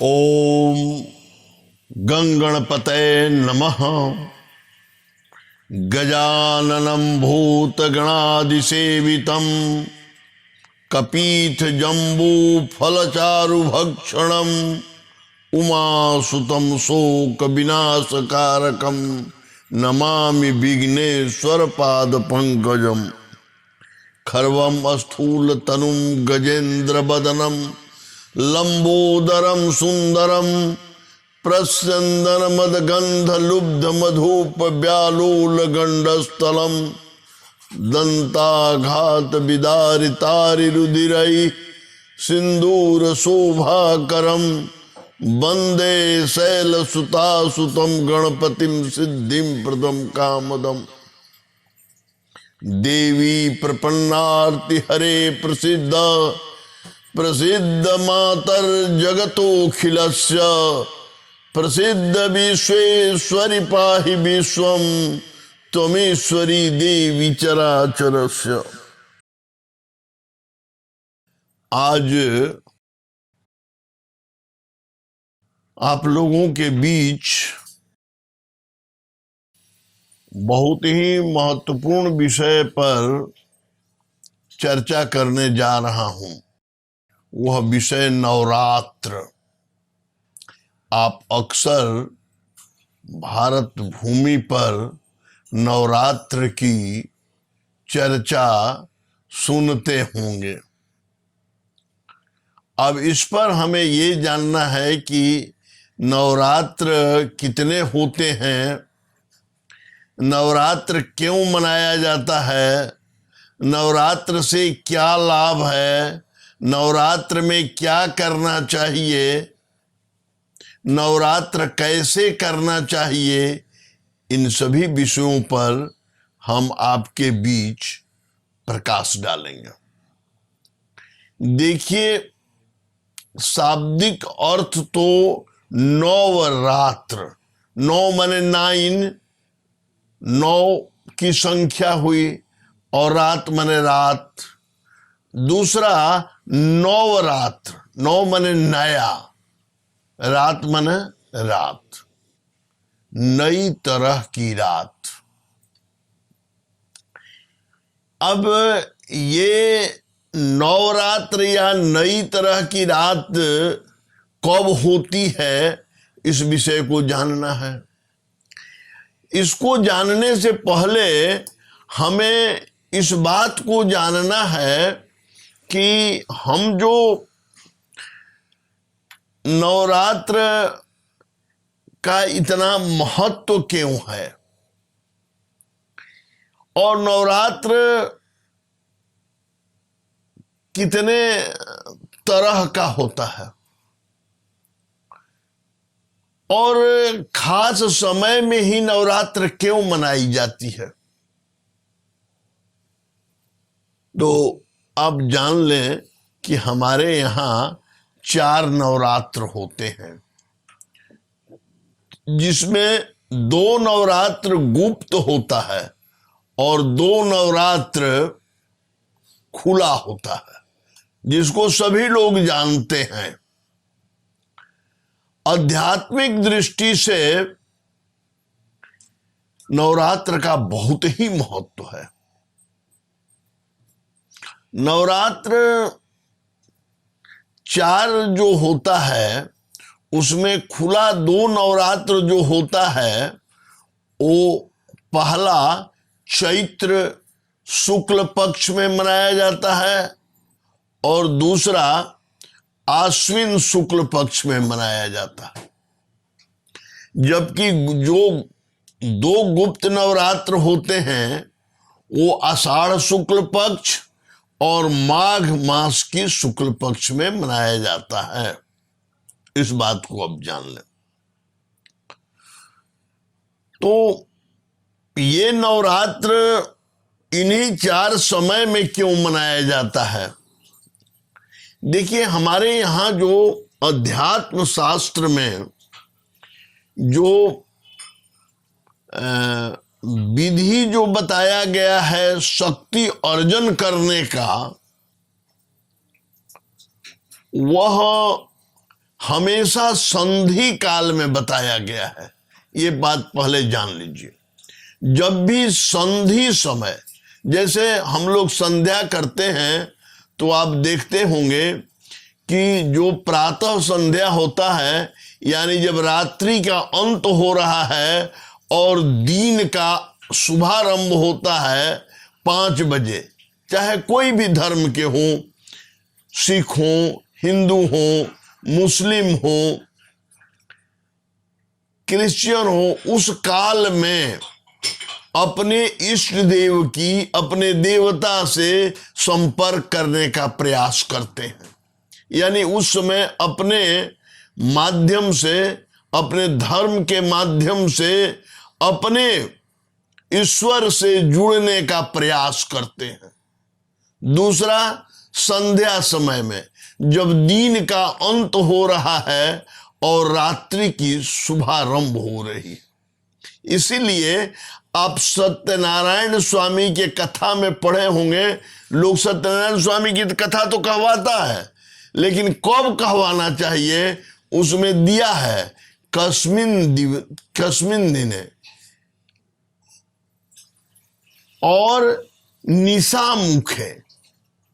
ओम गंगणपतये नमः। गजाननं भूतगणादिसेवितं कपीथजम्बूफलचारुभक्षणम् उमासुतं शोकविनाशकारकं नमामि विघ्नेश्वरपादपङ्कजम्। खर्वं स्थूलतनुं गजेन्द्रवदनं लंबोदरं सुंदरं प्रस्यन्दनमदगन्धलुब्धमधुपव्यालोलगण्डस्थलं दन्ताघातविदारितारिरुधिरैः सिन्दूरशोभाकरं वन्दे शैलसुतासुतं गणपतिं सिद्धिं प्रदं कामदम्। देवी प्रपन्नार्ति हरे प्रसिद्ध प्रसिद्ध मातर जगतोखिलस्य प्रसिद्ध विश्वेश्वरी पाहि विश्वं त्वमेश्वरी देवी चराचरस्य। आज आप लोगों के बीच बहुत ही महत्वपूर्ण विषय पर चर्चा करने जा रहा हूं। वह विषय नवरात्र। आप अक्सर भारत भूमि पर नवरात्र की चर्चा सुनते होंगे। अब इस पर हमें ये जानना है कि नवरात्र कितने होते हैं, नवरात्र क्यों मनाया जाता है, नवरात्र से क्या लाभ है, नवरात्र में क्या करना चाहिए, नवरात्र कैसे करना चाहिए, इन सभी विषयों पर हम आपके बीच प्रकाश डालेंगे। देखिए, शाब्दिक अर्थ तो नवरात्र, नौ माने 9, 9 की संख्या हुई और रात माने रात। दूसरा नवरात्र, 9 माने नया, रात माने रात, नई तरह की रात। अब ये नवरात्र या नई तरह की रात कब होती है, इस विषय को जानना है। इसको जानने से पहले हमें इस बात को जानना है कि हम जो नवरात्र का इतना महत्व क्यों है और नवरात्र कितने तरह का होता है और खास समय में ही नवरात्र क्यों मनाई जाती है। तो आप जान लें कि हमारे यहाँ 4 नवरात्र होते हैं, जिसमें 2 नवरात्र गुप्त होता है और 2 नवरात्र खुला होता है, जिसको सभी लोग जानते हैं। आध्यात्मिक दृष्टि से नवरात्र का बहुत ही महत्व है। नवरात्र 4 जो होता है, उसमें खुला 2 नवरात्र जो होता है, वो पहला चैत्र शुक्ल पक्ष में मनाया जाता है और दूसरा आश्विन शुक्ल पक्ष में मनाया जाता है। जबकि जो 2 गुप्त नवरात्र होते हैं, वो आषाढ़ शुक्ल पक्ष और माघ मास की शुक्ल पक्ष में मनाया जाता है। इस बात को अब जान लें। तो ये नवरात्र इन्हीं 4 समय में क्यों मनाया जाता है। देखिए, हमारे यहाँ जो अध्यात्म शास्त्र में जो विधि जो बताया गया है शक्ति अर्जन करने का, वह हमेशा संधि काल में बताया गया है। ये बात पहले जान लीजिए। जब भी संधि समय, जैसे हम लोग संध्या करते हैं तो आप देखते होंगे कि जो प्रातः संध्या होता है, यानी जब रात्रि का अंत हो रहा है और दिन का शुभारंभ होता है 5 बजे, चाहे कोई भी धर्म के हों, सिख हों, हिंदू हों, मुस्लिम हों, क्रिश्चियन हो, उस काल में अपने इष्ट देव की, अपने देवता से संपर्क करने का प्रयास करते हैं। यानी उस समय अपने माध्यम से, अपने धर्म के माध्यम से अपने ईश्वर से जुड़ने का प्रयास करते हैं। दूसरा, संध्या समय में जब दिन का अंत हो रहा है और रात्रि की शुभारंभ हो रही। इसीलिए आप सत्यनारायण स्वामी के कथा में पढ़े होंगे, लोग सत्यनारायण स्वामी की कथा तो कहवाता है, लेकिन कब कहवाना चाहिए उसमें दिया है, कस्मिन दिने और निशामुखे।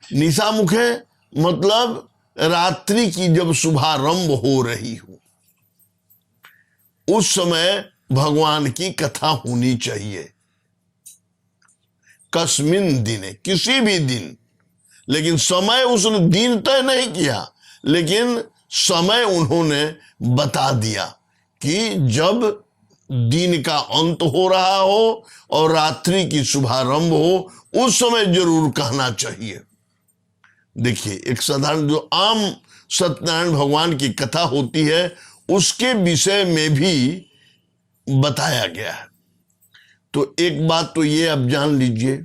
निशामुखे मतलब रात्रि की जब शुभारंभ हो रही हो, उस समय भगवान की कथा होनी चाहिए। कस्मिन दिने, किसी भी दिन, लेकिन समय उसने दिन तय नहीं किया, लेकिन समय उन्होंने बता दिया कि जब दिन का अंत हो रहा हो और रात्रि की शुभारंभ हो, उस समय जरूर कहना चाहिए। देखिए, एक साधारण जो आम सत्यनारायण भगवान की कथा होती है उसके विषय में भी बताया गया है। तो एक बात तो ये अब जान लीजिए,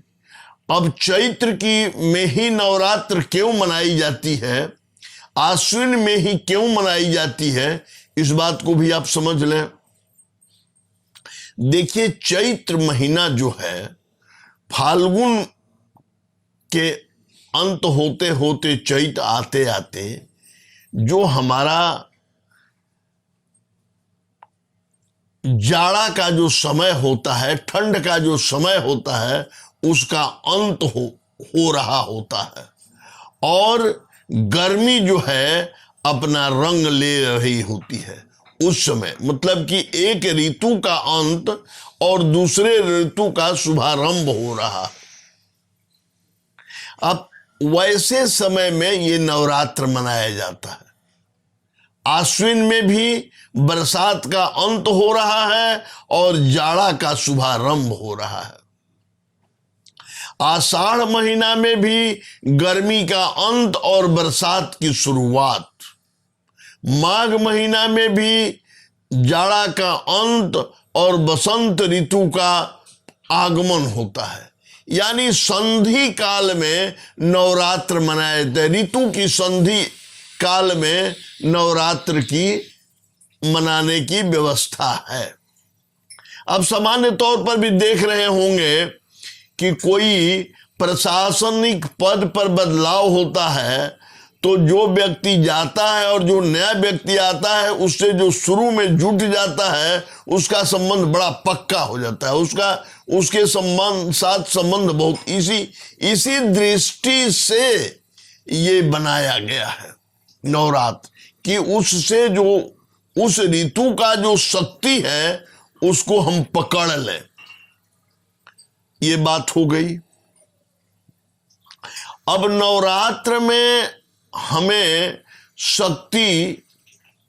अब चैत्र की में ही नवरात्र क्यों मनाई जाती है, आश्विन में ही क्यों मनाई जाती है, इस बात को भी आप समझ लें। देखिए, चैत्र महीना जो है, फाल्गुन के अंत होते होते चैत्र आते आते जो हमारा जाड़ा का जो समय होता है, ठंड का जो समय होता है, उसका अंत हो रहा होता है और गर्मी जो है अपना रंग ले रही होती है उस समय। मतलब कि एक ऋतु का अंत और दूसरे ऋतु का शुभारंभ हो रहा है। अब वैसे समय में ये नवरात्र मनाया जाता है। आश्विन में भी बरसात का अंत हो रहा है और जाड़ा का शुभारंभ हो रहा है। आषाढ़ महीना में भी गर्मी का अंत और बरसात की शुरुआत। माघ महीना में भी जाड़ा का अंत और बसंत ऋतु का आगमन होता है। यानी संधि काल में नवरात्र मनाए जाते। ऋतु की संधि काल में नवरात्र की मनाने की व्यवस्था है। अब सामान्य तौर पर भी देख रहे होंगे कि कोई प्रशासनिक पद पर बदलाव होता है तो जो व्यक्ति जाता है और जो नया व्यक्ति आता है उससे जो शुरू में जुट जाता है उसका संबंध बड़ा पक्का हो जाता है। उसके साथ संबंध बहुत इसी दृष्टि से ये बनाया गया है नवरात्र, कि उससे जो उस ऋतु का जो शक्ति है उसको हम पकड़ लें। ये बात हो गई। अब नवरात्र में हमें शक्ति,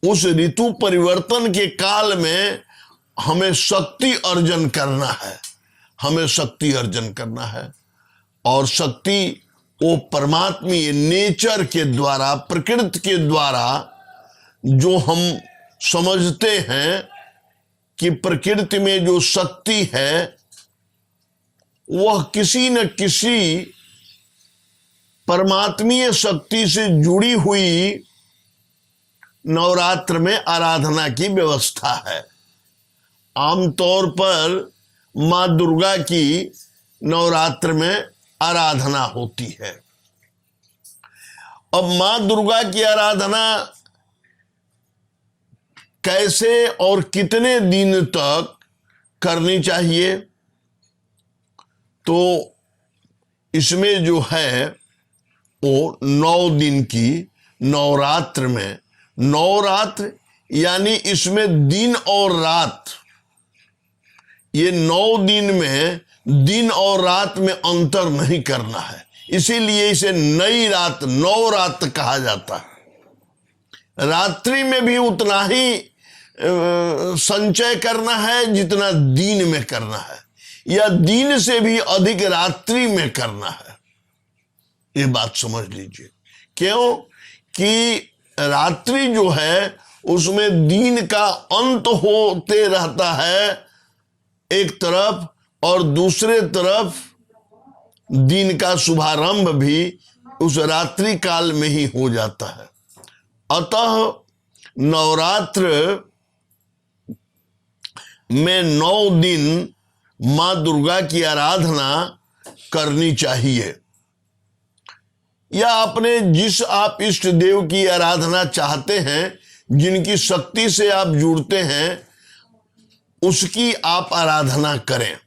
उस ऋतु परिवर्तन के काल में हमें शक्ति अर्जन करना है। हमें शक्ति अर्जन करना है और शक्ति वो परमात्मीय नेचर के द्वारा, प्रकृति के द्वारा जो हम समझते हैं कि प्रकृति में जो शक्ति है वह किसी न किसी परमात्मीय शक्ति से जुड़ी हुई नवरात्र में आराधना की व्यवस्था है। आमतौर पर मां दुर्गा की नवरात्र में आराधना होती है। अब मां दुर्गा की आराधना कैसे और कितने दिन तक करनी चाहिए? तो इसमें जो है वो 9 दिन की नवरात्र में, नवरात्र यानी इसमें दिन और रात, ये 9 दिन में दिन और रात में अंतर नहीं करना है, इसीलिए इसे नई रात, नवरात्र कहा जाता है। रात्रि में भी उतना ही संचय करना है जितना दिन में करना है, या दिन से भी अधिक रात्रि में करना है। ये बात समझ लीजिए। क्यों कि रात्रि जो है उसमें दिन का अंत होते रहता है एक तरफ, और दूसरे तरफ दिन का शुभारंभ भी उस रात्रि काल में ही हो जाता है। अतः नवरात्र में 9 दिन मां दुर्गा की आराधना करनी चाहिए, या अपने जिस आप इष्ट देव की आराधना चाहते हैं, जिनकी शक्ति से आप जुड़ते हैं, उसकी आप आराधना करें।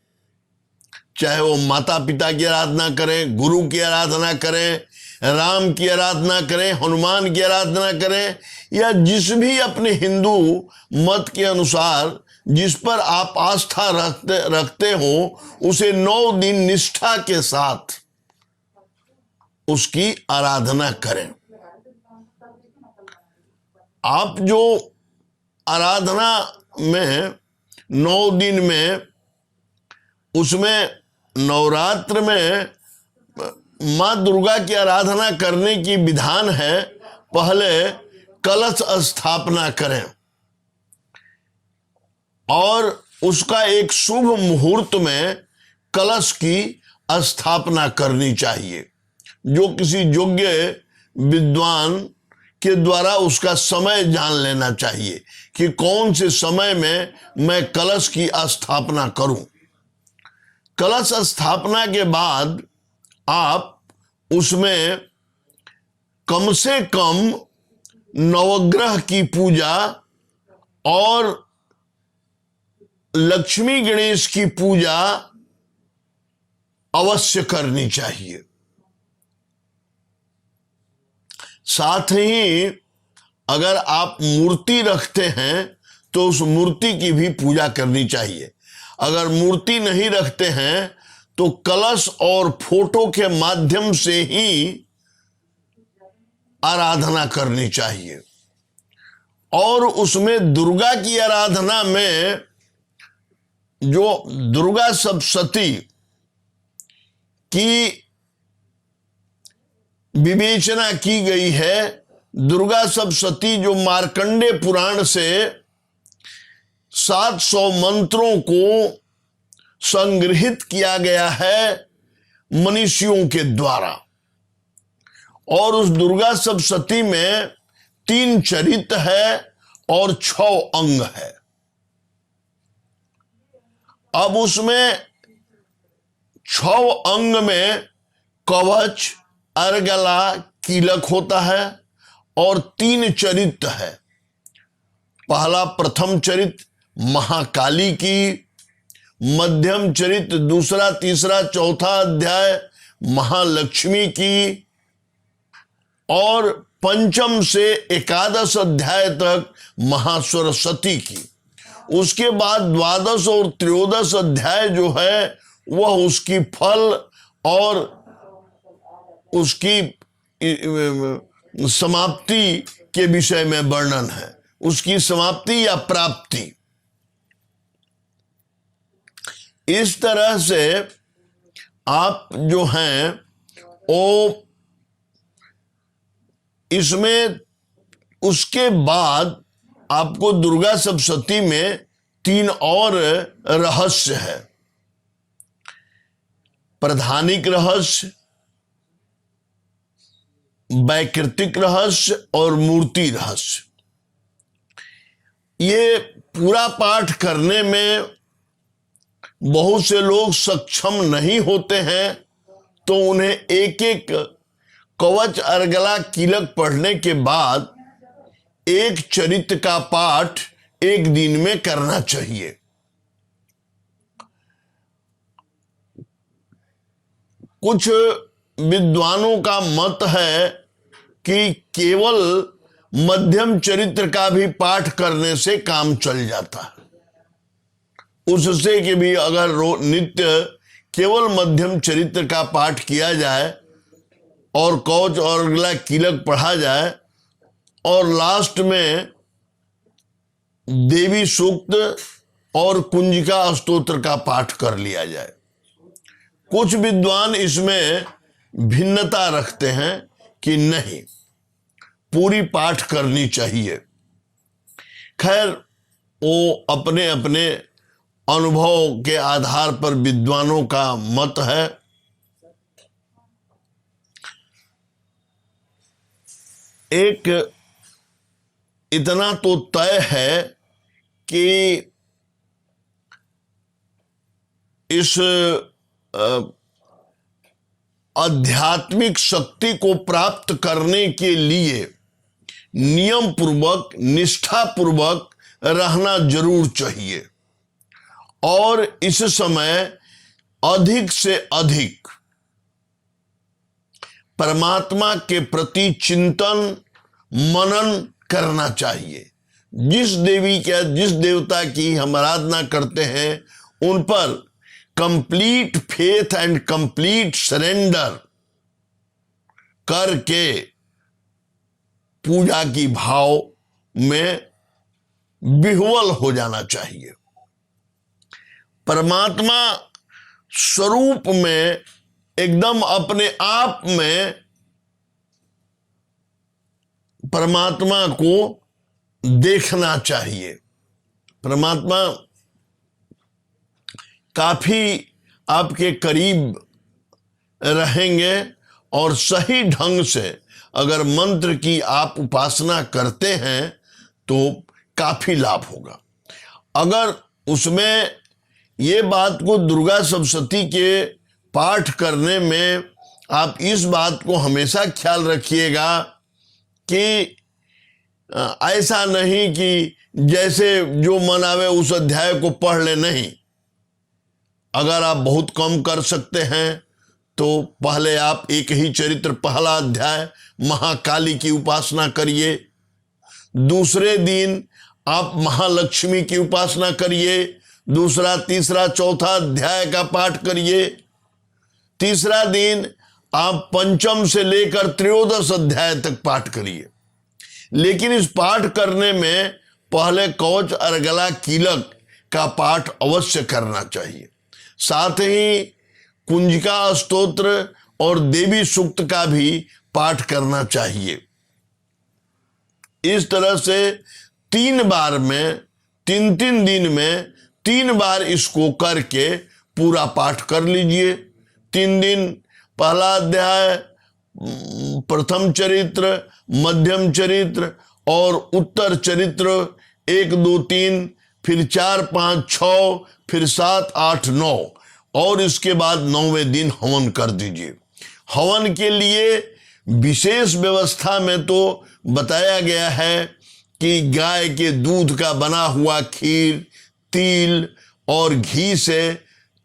चाहे वो माता पिता की आराधना करें, गुरु की आराधना करें, राम की आराधना करें, हनुमान की आराधना करें, या जिस भी अपने हिंदू मत के अनुसार जिस पर आप आस्था रखते हो, उसे 9 दिन निष्ठा के साथ उसकी आराधना करें। आप जो आराधना में 9 दिन में, उसमें नवरात्र में मां दुर्गा की आराधना करने की विधान है, पहले कलश स्थापना करें और उसका एक शुभ मुहूर्त में कलश की स्थापना करनी चाहिए। जो किसी योग्य विद्वान के द्वारा उसका समय जान लेना चाहिए कि कौन से समय में मैं कलश की स्थापना करूं। कलश स्थापना के बाद आप उसमें कम से कम नवग्रह की पूजा और लक्ष्मी गणेश की पूजा अवश्य करनी चाहिए। साथ ही अगर आप मूर्ति रखते हैं तो उस मूर्ति की भी पूजा करनी चाहिए। अगर मूर्ति नहीं रखते हैं तो कलश और फोटो के माध्यम से ही आराधना करनी चाहिए। और उसमें दुर्गा की आराधना में जो दुर्गा सप्तशती की विवेचना की गई है, दुर्गा सप्तशती जो मार्कंडे पुराण से 700 मंत्रों को संग्रहित किया गया है मनीषियों के द्वारा, और उस दुर्गा सप्तशती में 3 चरित्र है और 6 अंग है। अब उसमें 6 अंग में कवच, अर्गला, कीलक होता है और 3 चरित्र है। पहला प्रथम चरित्र महाकाली की, मध्यम चरित्र दूसरा, तीसरा, चौथा अध्याय महालक्ष्मी की, और पंचम से 11 अध्याय तक महासरस्वती की। उसके बाद 12 और 13 अध्याय जो है वह उसकी फल और उसकी समाप्ति के विषय में वर्णन है, उसकी समाप्ति या प्राप्ति। इस तरह से आप जो हैं वो इसमें, उसके बाद आपको दुर्गा सप्तशती में 3 और रहस्य है। प्रधानिक रहस्य, वैकृतिक रहस्य और मूर्ति रहस्य। ये पूरा पाठ करने में बहुत से लोग सक्षम नहीं होते हैं, तो उन्हें एक एक कवच, अर्गला, कीलक पढ़ने के बाद एक चरित्र का पाठ एक दिन में करना चाहिए। कुछ विद्वानों का मत है कि केवल मध्यम चरित्र का भी पाठ करने से काम चल जाता है। उससे कि भी अगर नित्य केवल मध्यम चरित्र का पाठ किया जाए और कवच और अगला कीलक पढ़ा जाए और लास्ट में देवी सूक्त और कुंजिका स्तोत्र का पाठ कर लिया जाए। कुछ विद्वान इसमें भिन्नता रखते हैं कि नहीं, पूरी पाठ करनी चाहिए। खैर, वो अपने अपने अनुभव के आधार पर विद्वानों का मत है। एक इतना तो तय है कि इस आध्यात्मिक शक्ति को प्राप्त करने के लिए नियम पूर्वक, निष्ठा पूर्वक रहना जरूर चाहिए और इस समय अधिक से अधिक परमात्मा के प्रति चिंतन मनन करना चाहिए। जिस देवता की हम आराधना करते हैं उन पर complete faith and complete surrender करके पूजा की भाव में विह्वल हो जाना चाहिए। परमात्मा स्वरूप में एकदम अपने आप में परमात्मा को देखना चाहिए। परमात्मा काफी आपके करीब रहेंगे और सही ढंग से अगर मंत्र की आप उपासना करते हैं तो काफी लाभ होगा। अगर उसमें ये बात को दुर्गा सप्तशती के पाठ करने में आप इस बात को हमेशा ख्याल रखिएगा कि ऐसा नहीं कि जैसे जो मन आवे उस अध्याय को पढ़ ले, नहीं। अगर आप बहुत कम कर सकते हैं तो पहले आप एक ही चरित्र, पहला अध्याय महाकाली की उपासना करिए, दूसरे दिन आप महालक्ष्मी की उपासना करिए, दूसरा, तीसरा, चौथा अध्याय का पाठ करिए, तीसरा दिन आप पंचम से लेकर त्रयोदश अध्याय तक पाठ करिए। लेकिन इस पाठ करने में पहले कवच और गला कीलक का पाठ अवश्य करना चाहिए। साथ ही कुंजिका स्तोत्र और देवी सूक्त का भी पाठ करना चाहिए। इस तरह से 3 बार में, 3 दिन में 3 बार इसको करके पूरा पाठ कर लीजिए। 3 दिन पहला अध्याय, प्रथम चरित्र, मध्यम चरित्र और उत्तर चरित्र 1, 2, 3, फिर 4, 5, 6, फिर 7, 8, 9 और इसके बाद 9वें दिन हवन कर दीजिए। हवन के लिए विशेष व्यवस्था में तो बताया गया है कि गाय के दूध का बना हुआ खीर, तिल और घी से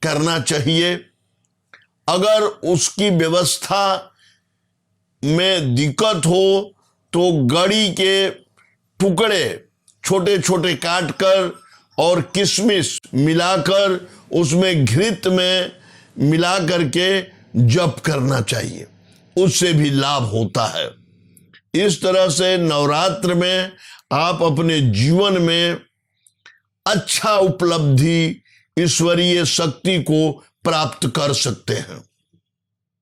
करना चाहिए। अगर उसकी व्यवस्था में दिक्कत हो तो गड़ी के टुकड़े छोटे छोटे काट कर और किशमिश मिलाकर उसमें घृत में मिला करके जप करना चाहिए, उससे भी लाभ होता है। इस तरह से नवरात्र में आप अपने जीवन में अच्छा उपलब्धि, ईश्वरीय शक्ति को प्राप्त कर सकते हैं।